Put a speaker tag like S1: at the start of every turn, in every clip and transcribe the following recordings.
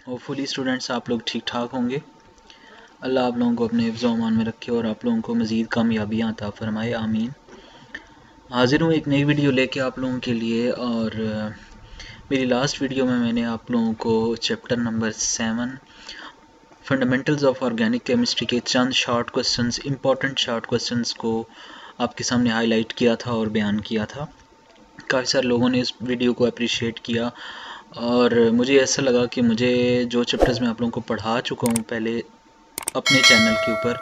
S1: Hopefully students आप लोग ठीक ठाक होंगे। अल्लाह आप लोगों को अपने हिफ्ज़ अमान में रखे और आप लोगों को मज़ीद कामयाबियाँ अता फ़रमाए, आमीन। हाज़िर हूँ एक नई वीडियो लेके आप लोगों के लिए। और मेरी लास्ट वीडियो में मैंने आप लोगों को chapter number 7 fundamentals of organic chemistry के चंद short questions, important short questions को आपके सामने हाईलाइट किया था और बयान किया था। काफ़ी सारे लोगों ने इस वीडियो को अप्रिशिएट किया और मुझे ऐसा लगा कि मुझे जो चैप्टर्स मैं आप लोगों को पढ़ा चुका हूँ पहले अपने चैनल के ऊपर,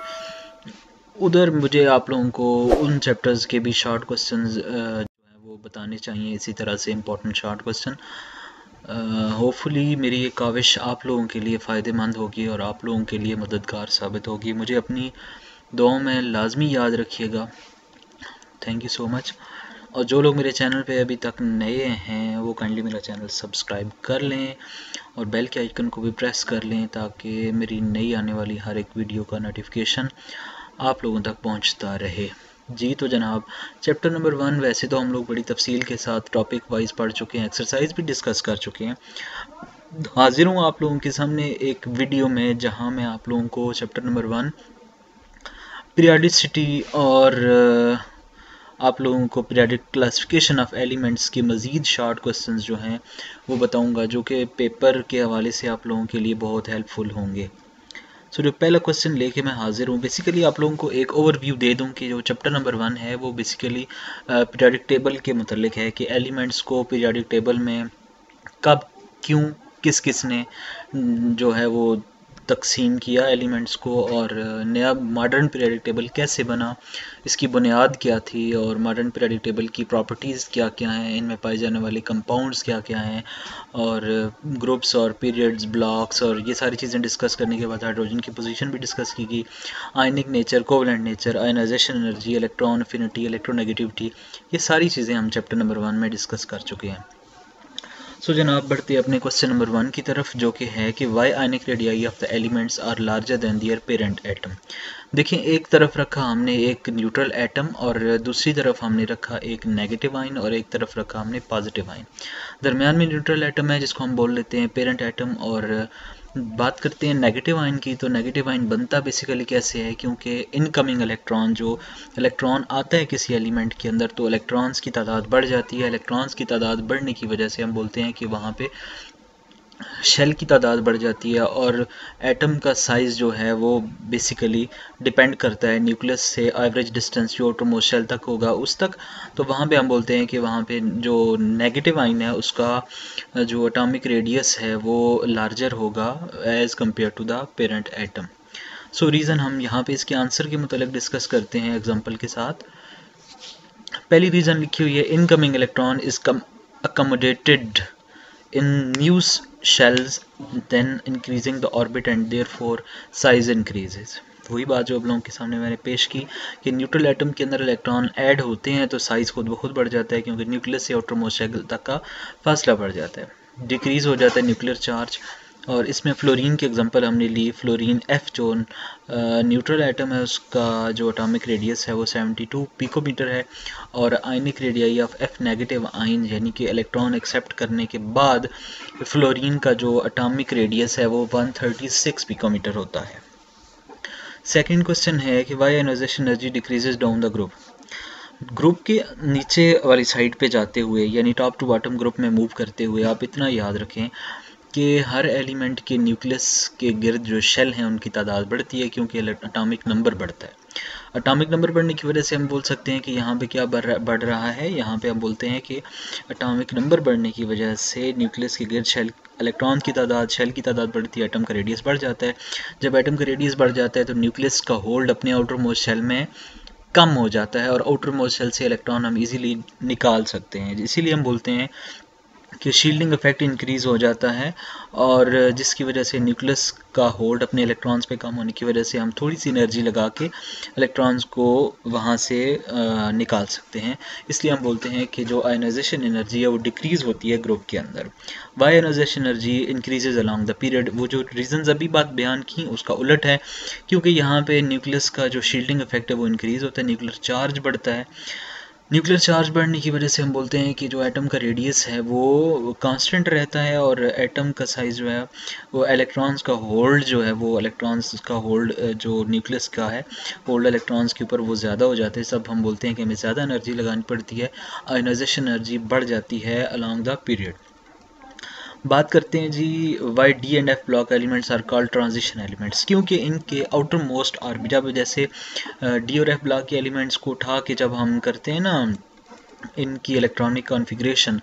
S1: उधर मुझे आप लोगों को उन चैप्टर्स के भी शॉर्ट क्वेश्चंस जो है वो बताने चाहिए। इसी तरह से इम्पोर्टेंट शॉर्ट क्वेश्चन होपफुली मेरी ये काविश आप लोगों के लिए फ़ायदेमंद होगी और आप लोगों के लिए मददगार साबित होगी। मुझे अपनी दुआओं में लाजमी याद रखिएगा। Thank you so much. और जो लोग मेरे चैनल पे अभी तक नए हैं वो काइंडली मेरा चैनल सब्सक्राइब कर लें और बेल के आइकन को भी प्रेस कर लें ताकि मेरी नई आने वाली हर एक वीडियो का नोटिफिकेशन आप लोगों तक पहुंचता रहे। जी तो जनाब, चैप्टर नंबर 1 वैसे तो हम लोग बड़ी तफसील के साथ टॉपिक वाइज पढ़ चुके हैं, एक्सरसाइज भी डिस्कस कर चुके हैं। हाजिर हूँ आप लोगों के सामने एक वीडियो में जहां मैं आप लोगों को चैप्टर नंबर 1 पीरियडिसिटी और आप लोगों को पीरियडिक क्लासिफिकेशन ऑफ एलिमेंट्स के मज़ीद शॉर्ट क्वेश्चंस जो हैं वो बताऊंगा, जो कि पेपर के हवाले से आप लोगों के लिए बहुत हेल्पफुल होंगे। सो जो पहला क्वेश्चन लेके मैं हाजिर हूँ, बेसिकली आप लोगों को एक ओवरव्यू दे दूँ कि जो चैप्टर नंबर 1 है वो बेसिकली पीरियडिक टेबल के मतलब है कि एलिमेंट्स को पीरियडिक टेबल में कब, क्यों, किस किस ने जो है वो तकसीम किया एलिमेंट्स को, और नया मॉडर्न पीरियडिक टेबल कैसे बना, इसकी बुनियाद क्या थी, और मॉडर्न पीरियडिक टेबल की प्रॉपर्टीज़ क्या क्या हैं, इनमें पाए जाने वाले कंपाउंड्स क्या क्या हैं, और ग्रुप्स और पीरियड्स, ब्लॉक्स और ये सारी चीज़ें डिस्कस करने के बाद हाइड्रोजन की पोजीशन भी डिस्कस की गई, ionic nature, covalent nature, ionisation energy, electron affinity, electronegativity, ये सारी चीज़ें हम चैप्टर नंबर 1 में डिस्कस कर चुके हैं। सो जनाब, बढ़ते अपने क्वेश्चन नंबर 1 की तरफ, जो कि है कि why ionic radii of the elements are larger than their parent atom. देखिए, एक तरफ रखा हमने एक न्यूट्रल एटम और दूसरी तरफ हमने रखा एक नेगेटिव आयन और एक तरफ रखा हमने पॉजिटिव आयन। दरमियान में न्यूट्रल एटम है जिसको हम बोल लेते हैं पेरेंट एटम। और बात करते हैं नेगेटिव आयन की, तो नेगेटिव आयन बनता बेसिकली कैसे है, क्योंकि इनकमिंग इलेक्ट्रॉन, जो इलेक्ट्रॉन आता है किसी एलिमेंट के अंदर, तो इलेक्ट्रॉन्स की तादाद बढ़ जाती है। इलेक्ट्रॉन्स की तादाद बढ़ने की वजह से हम बोलते हैं कि वहाँ पे शेल की तादाद बढ़ जाती है और एटम का साइज़ जो है वो बेसिकली डिपेंड करता है न्यूक्लियस से एवरेज डिस्टेंस जो आउटरमोस्ट शेल तक होगा उस तक। तो वहाँ पे हम बोलते हैं कि वहाँ पे जो नेगेटिव आयन है उसका जो एटॉमिक रेडियस है वो लार्जर होगा as compare to the parent atom. So reason हम यहाँ पे इसके आंसर के मुतालिक डिस्कस करते हैं एग्जाम्पल के साथ। पहली रीज़न लिखी हुई है, incoming electron is accommodated in new shells then increasing the orbit and therefore size increases। वही बात जो आप लोगों के सामने मैंने पेश की कि न्यूट्रल एटम के अंदर इलेक्ट्रॉन ऐड होते हैं तो साइज़ खुद ब खुद बढ़ जाता है, क्योंकि न्यूक्लियस से आउटरमोस्ट शेल तक का फासला बढ़ जाता है, डिक्रीज़ हो जाता है न्यूक्लियर चार्ज। और इसमें फ्लोरीन की एग्जांपल हमने ली। फ्लोरीन F जो न्यूट्रल एटम है उसका जो एटॉमिक रेडियस है वो 72 पिकोमीटर है, और आयनिक radii of F negative ion यानी कि इलेक्ट्रॉन एक्सेप्ट करने के बाद फ्लोरीन का जो एटॉमिक रेडियस है वो 136 पिकोमीटर होता है। सेकंड क्वेश्चन है कि why ionization energy decreases down the group के नीचे वाली साइड पे जाते हुए, यानी टॉप टू बॉटम ग्रुप में मूव करते हुए आप इतना याद रखें कि हर एलिमेंट के न्यूक्लियस के गिर्द जो शेल हैं उनकी तादाद बढ़ती है, क्योंकि एटॉमिक नंबर बढ़ता है। एटॉमिक नंबर बढ़ने की वजह से हम बोल सकते हैं कि यहाँ पे क्या बढ़ रहा है, यहाँ पे हम बोलते हैं कि एटॉमिक नंबर बढ़ने की वजह से न्यूक्लियस के गिर्द शेल इलेक्ट्रॉन की तादाद, शेल की तादाद बढ़ती है, एटम का रेडियस बढ़ जाता है। जब एटम का रेडियस बढ़ जाता है तो न्यूक्लियस का होल्ड अपने आउटर मोस्ट शेल में कम हो जाता है और आउटर मोस्ट शेल से इलेक्ट्रॉन हम इजीली निकाल सकते हैं। इसीलिए हम बोलते हैं कि शील्डिंग इफेक्ट इंक्रीज़ हो जाता है, और जिसकी वजह से न्यूक्लियस का होल्ड अपने इलेक्ट्रॉन्स पे कम होने की वजह से हम थोड़ी सी एनर्जी लगा के इलेक्ट्रॉन्स को वहाँ से निकाल सकते हैं। इसलिए हम बोलते हैं कि जो आयनाइजेशन एनर्जी है वो डिक्रीज़ होती है ग्रुप के अंदर। Why ionization energy increases along the period, वो जो रीज़न्स अभी बात बयान की उसका उलट है, क्योंकि यहाँ पे न्यूक्लियस का जो शील्डिंग इफेक्ट है वो इंक्रीज़ होता है, न्यूक्लियर चार्ज बढ़ता है। न्यूक्लियर चार्ज बढ़ने की वजह से हम बोलते हैं कि जो एटम का रेडियस है वो कांस्टेंट रहता है और एटम का साइज़ जो है वो इलेक्ट्रॉन्स का होल्ड जो है वो इलेक्ट्रॉन्स का होल्ड जो न्यूक्लियस का है होल्ड इलेक्ट्रॉन्स के ऊपर वो ज़्यादा हो जाते हैं। सब हम बोलते हैं कि हमें ज़्यादा एनर्जी लगानी पड़ती है, आयोनाइजेशन एनर्जी बढ़ जाती है अलॉन्ग द पीरियड। बात करते हैं जी why d and f block elements are called transition elements, क्योंकि इनके आउटर मोस्ट ऑर्बिट जब जैसे डी और एफ ब्लॉक के एलिमेंट्स को उठा के जब हम करते हैं ना इनकी इलेक्ट्रॉनिक कॉन्फ़िगरेशन,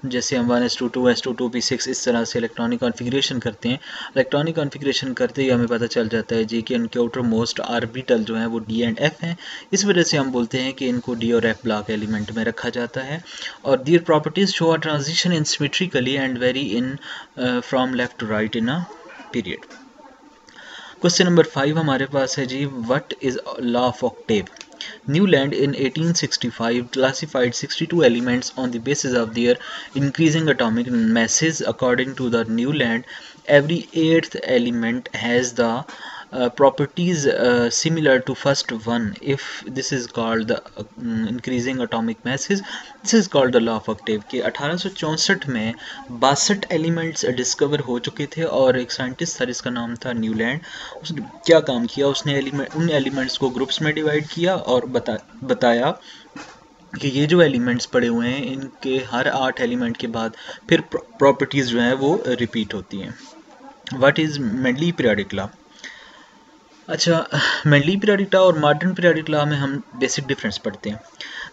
S1: जैसे हम 1s2 2s2 2p6 इस तरह से इलेक्ट्रॉनिक कॉन्फ़िगरेशन करते हैं, इलेक्ट्रॉनिक कॉन्फ़िगरेशन करते ही हमें पता चल जाता है जी कि इनके आउटर मोस्ट ऑर्बिटल जो है वो डी एंड एफ हैं। इस वजह से हम बोलते हैं कि इनको डी और एफ ब्लॉक एलिमेंट में रखा जाता है। और their properties show a transition in symmetrically and vary in from left to right in a period. Question number 5 हमारे पास है जी, what is law of octave? Newland in 1865 classified 62 elements on the basis of their increasing atomic masses. According to the Newland, every eighth element has the properties similar to first one. If this is called the increasing atomic masses, this is called the law of octave. कि 1864 में 62 elements discover हो चुके थे और एक scientist था जिसका नाम था न्यूलैंड। उसने क्या काम किया, उसने उन एलिमेंट्स को ग्रुप्स में डिवाइड किया और बताया कि ये जो एलिमेंट्स पड़े हुए हैं इनके हर 8 एलिमेंट के बाद फिर प्रॉपर्टीज़ जो हैं वो रिपीट होती हैं। What is Mendeley periodic law? अच्छा, मेंडली पीरियोडिक लॉ और मॉडर्न पीरियोडिक लॉ में हम बेसिक डिफरेंस पढ़ते हैं।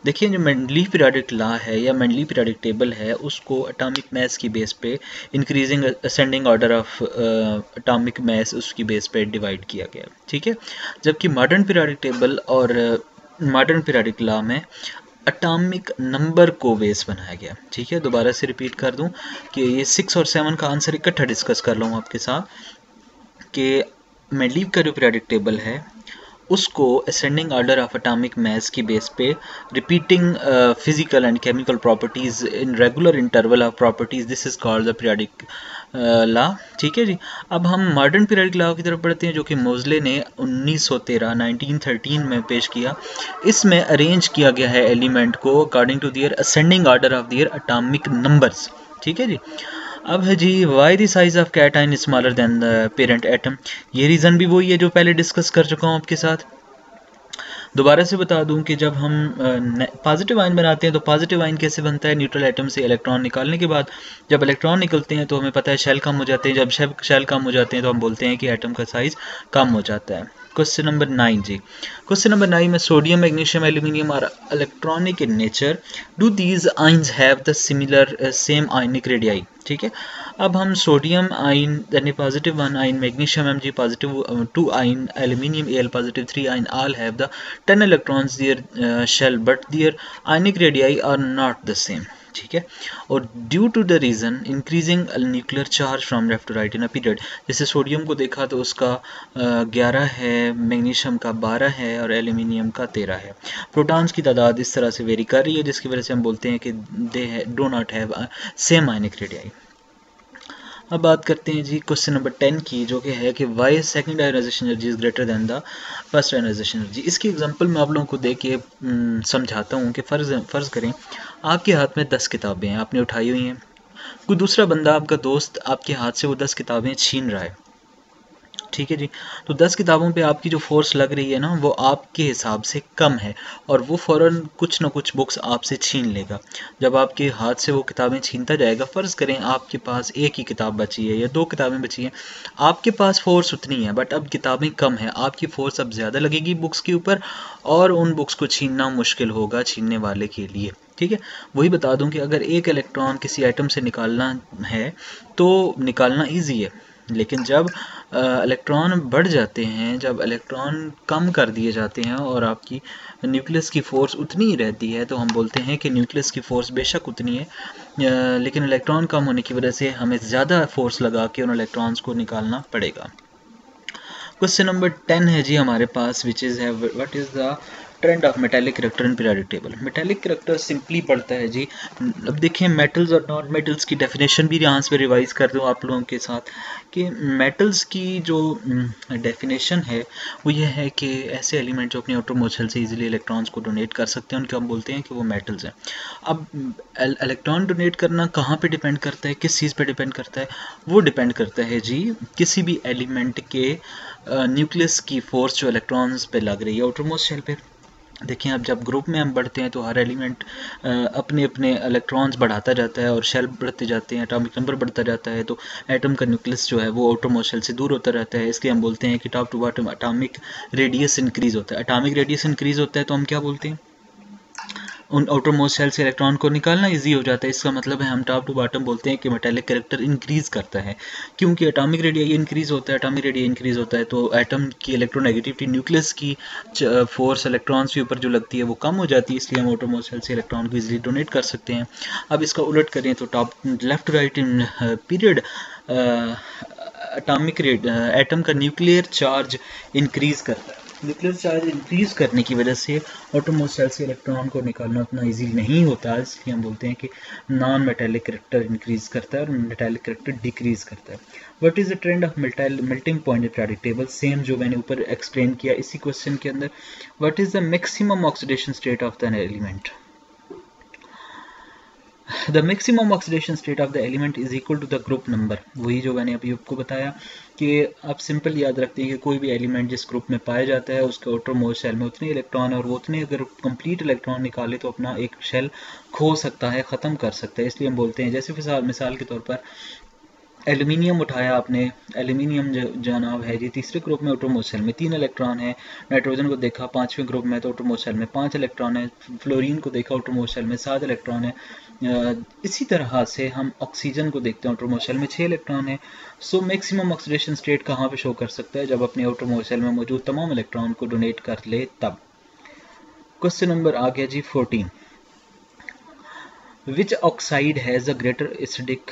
S1: देखिए, जो मेंडली पीरियोडिक लॉ है या मेंडली पीरियोडिक टेबल है उसको एटॉमिक मास की बेस पे increasing ascending order of atomic mass उसकी बेस पे डिवाइड किया गया, ठीक है। जबकि मॉडर्न पीरियोडिक टेबल और मॉडर्न पीरियोडिक लॉ में एटॉमिक नंबर को बेस बनाया गया, ठीक है। दोबारा से रिपीट कर दूं कि ये 6 और 7 का आंसर इकट्ठा डिस्कस कर लूँ आपके साथ कि मेंडलीव का जो पीरियोडिक टेबल है उसको ascending order of atomic mass की बेस पे repeating physical and chemical properties in regular interval of properties, this is called the periodic law, ठीक है जी। अब हम मॉडर्न पीरियोडिक लॉ की तरफ बढ़ते हैं जो कि मोज़ले ने 1913 में पेश किया। इसमें अरेंज किया गया है एलिमेंट को according to their ascending order of their atomic numbers, ठीक है जी। अब है जी why the size of cation smaller than the parent atom. ये रीज़न भी वही है जो पहले डिस्कस कर चुका हूँ आपके साथ। दोबारा से बता दूं कि जब हम पॉजिटिव आयन बनाते हैं तो पॉजिटिव आयन कैसे बनता है, न्यूट्रल एटम से इलेक्ट्रॉन निकालने के बाद जब इलेक्ट्रॉन निकलते हैं तो हमें पता है शेल कम हो जाते हैं। जब शेल कम हो जाते हैं तो हम बोलते हैं कि एटम का साइज़ कम हो जाता है। क्वेश्चन नंबर 9 जी, क्वेश्चन नंबर 9 में sodium, magnesium, aluminium are electronic in nature, do these ions have the similar same ionic radii, ठीक है। अब हम सोडियम आइन यानी पॉजिटिव 1 आइन, मैग्नीशियम Mg पॉजिटिव 2 आइन, एल्यूमिनियम Al पॉजिटिव 3 आइन all have the 10 electrons their shell but their ionic radii are not the same, ठीक है। और due to the reason increasing nuclear charge from left to right in a period, जैसे sodium को देखा तो उसका 11 है, मैग्नीशियम का 12 है और एल्यूमिनियम का 13 है। प्रोटॉन्स की तादाद इस तरह से वेरी कर रही है जिसकी वजह से हम बोलते हैं कि they do not have same ionic radii. अब बात करते हैं जी क्वेश्चन नंबर 10 की, जो कि है कि why second ionization energy is greater than the first ionization energy. इसकी एग्जांपल मैं आप लोगों को दे के समझाता हूँ कि फ़र्ज़ करें आपके हाथ में 10 किताबें हैं, आपने उठाई हुई हैं, कोई दूसरा बंदा आपका दोस्त आपके हाथ से वो 10 किताबें छीन रहा है, ठीक है जी। तो 10 किताबों पे आपकी जो फोर्स लग रही है ना वो आपके हिसाब से कम है और वो फ़ौरन कुछ ना कुछ बुक्स आपसे छीन लेगा। जब आपके हाथ से वो किताबें छीनता जाएगा, फ़र्ज़ करें आपके पास एक ही किताब बची है या 2 किताबें बची हैं, आपके पास फोर्स उतनी है बट अब किताबें कम है, आपकी फ़ोर्स अब ज़्यादा लगेगी बुक्स के ऊपर और उन बुक्स को छीनना मुश्किल होगा छीनने वाले के लिए, ठीक है। वही बता दूं कि अगर एक इलेक्ट्रॉन किसी आइटम से निकालना है तो निकालना ईजी है, लेकिन जब इलेक्ट्रॉन बढ़ जाते हैं, जब इलेक्ट्रॉन कम कर दिए जाते हैं और आपकी न्यूक्लियस की फ़ोर्स उतनी ही रहती है तो हम बोलते हैं कि न्यूक्लियस की फ़ोर्स बेशक उतनी है लेकिन इलेक्ट्रॉन कम होने की वजह से हमें ज़्यादा फोर्स लगा के उन इलेक्ट्रॉन्स को निकालना पड़ेगा। क्वेश्चन नंबर 10 है जी हमारे पास, विच इज़ है what is the trend of metallic character in periodic table. Metallic character simply पढ़ता है जी। अब देखिए मेटल्स और नॉन मेटल्स की डेफिनेशन भी यहाँ से रिवाइज कर दूँ आप लोगों के साथ कि मेटल्स की जो डेफिनेशन है वो ये है कि ऐसे एलिमेंट जो अपनी आउटर मोस्ट शेल से इजीली इलेक्ट्रॉन्स को डोनेट कर सकते हैं उनको हम बोलते हैं कि वो मेटल्स हैं। अब इलेक्ट्रॉन डोनेट करना कहाँ पे डिपेंड करता है, किस चीज़ पे डिपेंड करता है? वो डिपेंड करता है जी किसी भी एलिमेंट के न्यूक्लियस की फोर्स जो इलेक्ट्रॉन्स पे लग रही है आउटर मोस्ट शेल पे। देखिए अब जब ग्रुप में हम बढ़ते हैं तो हर एलिमेंट अपने अपने इलेक्ट्रॉन्स बढ़ाता जाता है और शेल बढ़ते जाते हैं, एटॉमिक नंबर बढ़ता जाता है, तो एटम का न्यूक्लियस जो है वो आउटर मोस्ट शेल से दूर होता रहता है। इसलिए हम बोलते हैं कि top to bottom atomic radius increase होता है। एटॉमिक रेडियस इंक्रीज होता है तो हम क्या बोलते हैं, उन आउटर मोस्ट शेल से इलेक्ट्रॉन को निकालना इजी हो जाता है। इसका मतलब है हम टॉप टू बॉटम बोलते हैं कि मेटेलिक कैरेक्टर इंक्रीज करता है, क्योंकि एटॉमिक रेडियस इंक्रीज होता है। एटॉमिक रेडियस इंक्रीज होता है तो एटम की इलेक्ट्रोनेगेटिविटी, न्यूक्लियस की फोर्स इलेक्ट्रॉन्स के ऊपर जो लगती है वो कम हो जाती है, इसलिए हम आउटर मोस्ट शेल से इलेक्ट्रॉन को इजीली डोनेट कर सकते हैं। अब इसका उलट करें तो top left to right in period atomic atom का न्यूक्लियर चार्ज इंक्रीज करता है। न्यूक्लियर चार्ज इंक्रीज करने की वजह से आउटर मोस्ट शेल से इलेक्ट्रॉन को निकालना उतना इजी नहीं होता, इसलिए हम बोलते हैं कि नॉन मेटेलिक करेक्टर इंक्रीज करता है और मेटेलिक करेक्टर डिक्रीज करता है। What is the trend of melting point in periodic table? Same जो मैंने ऊपर एक्सप्लेन किया इसी क्वेश्चन के अंदर। What is the maximum oxidation state of the element? The maximum oxidation state of the element is equal to the group number. वही जो मैंने अभी आपको बताया कि आप सिंपल याद रखते हैं कि कोई भी एलिमेंट जिस ग्रुप में पाया जाता है उसके आउटर मोस्ट शेल में उतने इलेक्ट्रॉन और वो उतने अगर कंप्लीट इलेक्ट्रॉन निकाले तो अपना एक शेल खो सकता है, ख़त्म कर सकता है। इसलिए हम बोलते हैं, जैसे मिसाल के तौर पर एल्यूमिनियम उठाया आपने, एल्यूमिनियम जनाब है जी तीसरे ग्रुप में आउटर मोस्ट शेल में 3 इलेक्ट्रॉन है। नाइट्रोजन को देखा 5वें ग्रुप में तो आउटर मोस्ट शेल में 5 इलेक्ट्रॉन है। फ्लोरीन को देखा आउटर मोस्ट शेल में 7 इलेक्ट्रॉन है। इसी तरह से हम ऑक्सीजन को देखते हैं आउटर मोस्ट शेल में 6 इलेक्ट्रॉन है। सो मैक्सिमम ऑक्सीडेशन स्टेट कहाँ पे शो कर सकता है? जब अपने आउटर मोस्ट शेल में मौजूद तमाम इलेक्ट्रॉन को डोनेट कर ले तब। क्वेश्चन नंबर आ गया जी 14। विच oxide has a greater acidic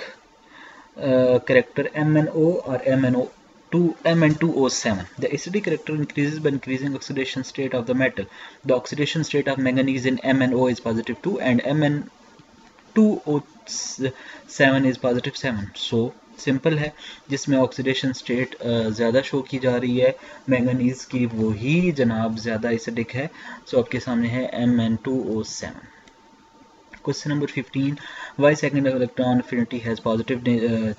S1: character MnO or Mn2O7. The acidic character increases by increasing oxidation state of the metal. The oxidation state of manganese in MnO is positive 2 and Mn2O7 is positive 7. So simple है, जिसमें oxidation state ज़्यादा show की जा रही है manganese की वही जनाब ज़्यादा एसिडिक है। सो आपके सामने है Mn2O7। Question number 15। Why second electron affinity has positive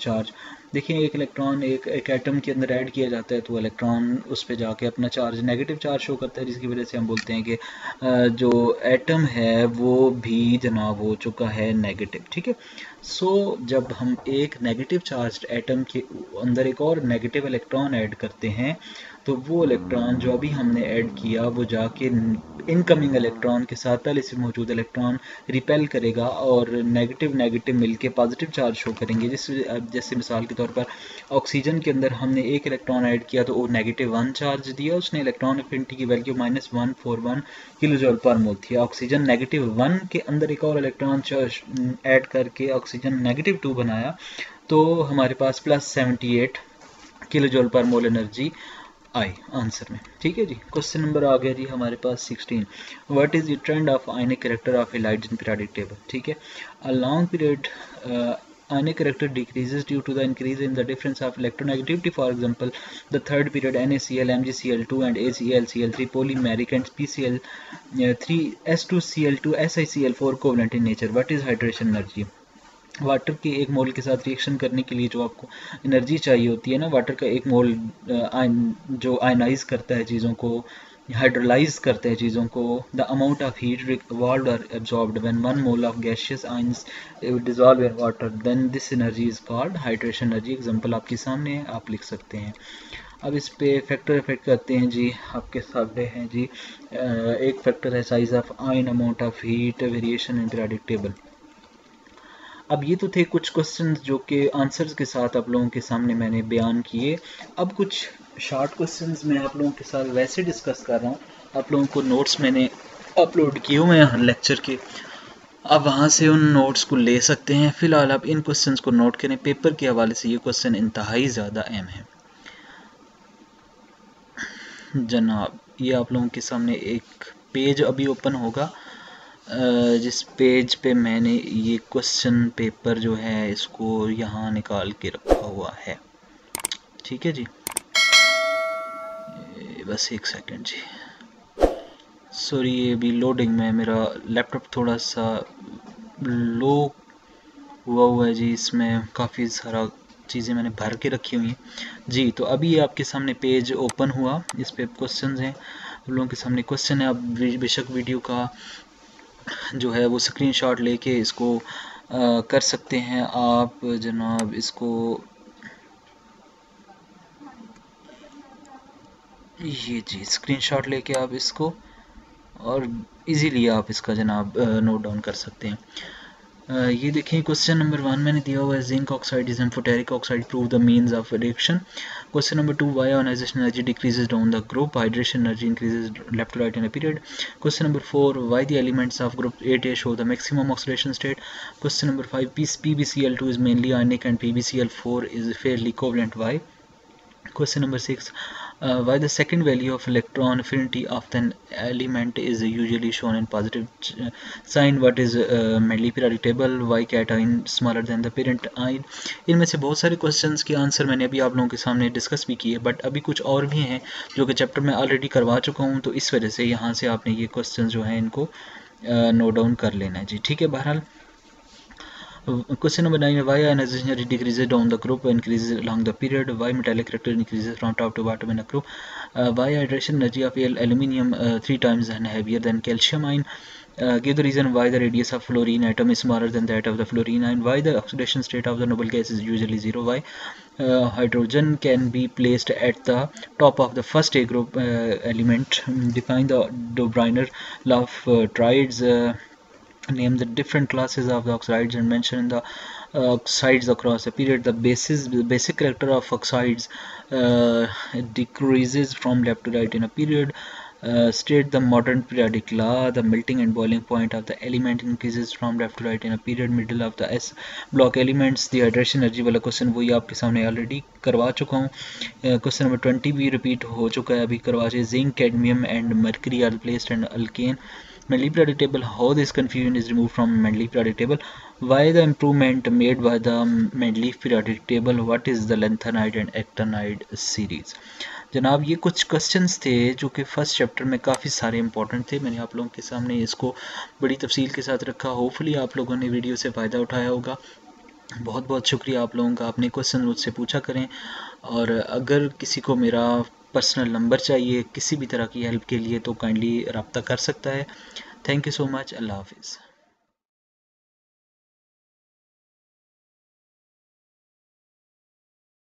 S1: charge. देखिए एक इलेक्ट्रॉन एक एटम के अंदर ऐड किया जाता है तो इलेक्ट्रॉन उस पर जाके अपना चार्ज नेगेटिव चार्ज शो करता है, जिसकी वजह से हम बोलते हैं कि जो एटम है वो भी जनाब हो चुका है नेगेटिव। ठीक है, सो जब हम एक नेगेटिव चार्ज एटम के अंदर एक और नेगेटिव इलेक्ट्रॉन ऐड करते हैं तो वो इलेक्ट्रॉन जो अभी हमने ऐड किया वो जाके इनकमिंग इलेक्ट्रॉन के साथ पहले से मौजूद इलेक्ट्रॉन रिपेल करेगा और नेगेटिव नेगेटिव मिलके पॉजिटिव चार्ज शो करेंगे। जैसे मिसाल के तौर पर ऑक्सीजन के अंदर हमने एक इलेक्ट्रॉन ऐड किया तो वो -1 चार्ज दिया, उसने इलेक्ट्रॉन एफिनिटी की वैल्यू -141 किलो जूल पर मोल थी। ऑक्सीजन -1 के अंदर एक और इलेक्ट्रॉन ऐड करके ऑक्सीजन -2 बनाया तो हमारे पास +78 किलो जूल पर मोल एनर्जी आई आंसर में। ठीक है जी, क्वेश्चन नंबर आ गया जी हमारे पास 16। What is the trend of ionic character of halides in periodic table? ठीक है, a long period ionic character decreases due to the increase in the difference of electronegativity. For example, the third period NaCl, MgCl2 and AClCl3 polymeric and PCl3 S2Cl2 SiCl4 covalent in nature. What is hydration energy? Water के एक मोल के साथ reaction करने के लिए जो आपको energy चाहिए होती है ना, वाटर का एक मोल जो आयनाइज करता है चीज़ों को, हाइड्रोलाइज करते हैं चीज़ों को, the amount of heat revolved or absorbed when 1 mole of gaseous ions dissolve in water then this energy is called hydration energy. Example आपके सामने है, आप लिख सकते हैं। अब इस पे फैक्टर इफेक्ट करते हैं जी, आपके सामने हैं जी। एक फैक्टर है size of ion, amount of heat, variation in periodic table. अब ये तो थे कुछ क्वेश्चंस जो कि आंसर्स के साथ आप लोगों के सामने मैंने बयान किए। अब कुछ शॉर्ट क्वेश्चंस मैं आप लोगों के साथ वैसे डिस्कस कर रहा हूँ, आप लोगों को नोट्स मैंने अपलोड किए हुए हैं लेक्चर के, आप वहाँ से उन नोट्स को ले सकते हैं। फ़िलहाल आप इन क्वेश्चंस को नोट करें, पेपर के हवाले से ये क्वेश्चन इंतहाई ज़्यादा अहम है जनाब। ये आप लोगों के सामने एक पेज अभी ओपन होगा जिस पेज पे मैंने ये क्वेश्चन पेपर जो है इसको यहाँ निकाल के रखा हुआ है। ठीक है जी, बस एक सेकंड जी, सॉरी ये अभी लोडिंग में, मेरा लैपटॉप थोड़ा सा लो हुआ है जी, इसमें काफ़ी सारा चीज़ें मैंने भर के रखी हुई हैं जी। तो अभी ये आपके सामने पेज ओपन हुआ, इस पे क्वेश्चंस हैं, आप लोगों के सामने क्वेश्चन है। आप बेशक वीडियो का जो है वो स्क्रीनशॉट लेके इसको कर सकते हैं आप जनाब। इसको ये जी स्क्रीनशॉट लेके आप इसको और इजीली आप इसका जनाब नोट डाउन कर सकते हैं। ये देखें क्वेश्चन नंबर 1 मैंने दिया हुआ है, zinc oxide is amphoteric oxide, prove the means of reaction. Question number 2, why ionization energy decreases down the group, hydration energy increases left to right in a period. Question number 4, why the elements of group 8A show the maximum oxidation state. Question number 5, PbCl2 is mainly ionic and PbCl4 is fairly covalent, why? Question number 6, why the second value of electron affinity of an element is usually shown in positive sign, what is Mendeleev periodic table, why cation smaller than the parent ion। इनमें से बहुत सारे questions के answer मैंने अभी आप लोगों के सामने डिस्कस भी किए, बट अभी कुछ और भी हैं जो कि चैप्टर में ऑलरेडी करवा चुका हूँ, तो इस वजह से यहाँ से आपने ये क्वेश्चन जो हैं इनको नोट डाउन कर लेना है जी। ठीक है, बहरहाल Question number 9, why ionization energy decreases down the group, increases along the period, why metallic character increases from top to bottom in a group, why hydration energy of aluminium 3 times heavier than calcium ion, give the reason why the radius of fluorine atom is smaller than that of the fluorine ion, why the oxidation state of the noble gas is usually 0, why hydrogen can be placed at the top of the first A group element, define the de Broglie law of triads, name the different classes of the oxides and mention the oxides across a period. The basic character of oxides decreases from left to right in a period. State the modern periodic law. The melting and boiling point of the element increases from left to right in a period. Middle of the S block elements. The hydration energy वाला question वही आपके सामने already करवा चुका हूँ। Question number 20 भी repeat हो चुका है, अभी करवा चाहिए। Zinc, cadmium and mercury are placed and alkane. Mendeleev periodic table, how this confusion is removed from Mendeleev periodic table, why the improvement made by the Mendeleev periodic table, what is the lanthanide and actinide series। जनाब ये कुछ questions थे जो कि first chapter में काफ़ी सारे important थे, मैंने आप लोगों के सामने इसको बड़ी तफसील के साथ रखा। होपफुली आप लोगों ने वीडियो से फ़ायदा उठाया होगा। बहुत बहुत शुक्रिया आप लोगों का, अपने क्वेश्चन मुझसे पूछा करें, और अगर किसी को मेरा पर्सनल नंबर चाहिए किसी भी तरह की हेल्प के लिए तो काइंडली रब्ता कर सकता है। थैंक यू सो मच, अल्लाह हाफिज़।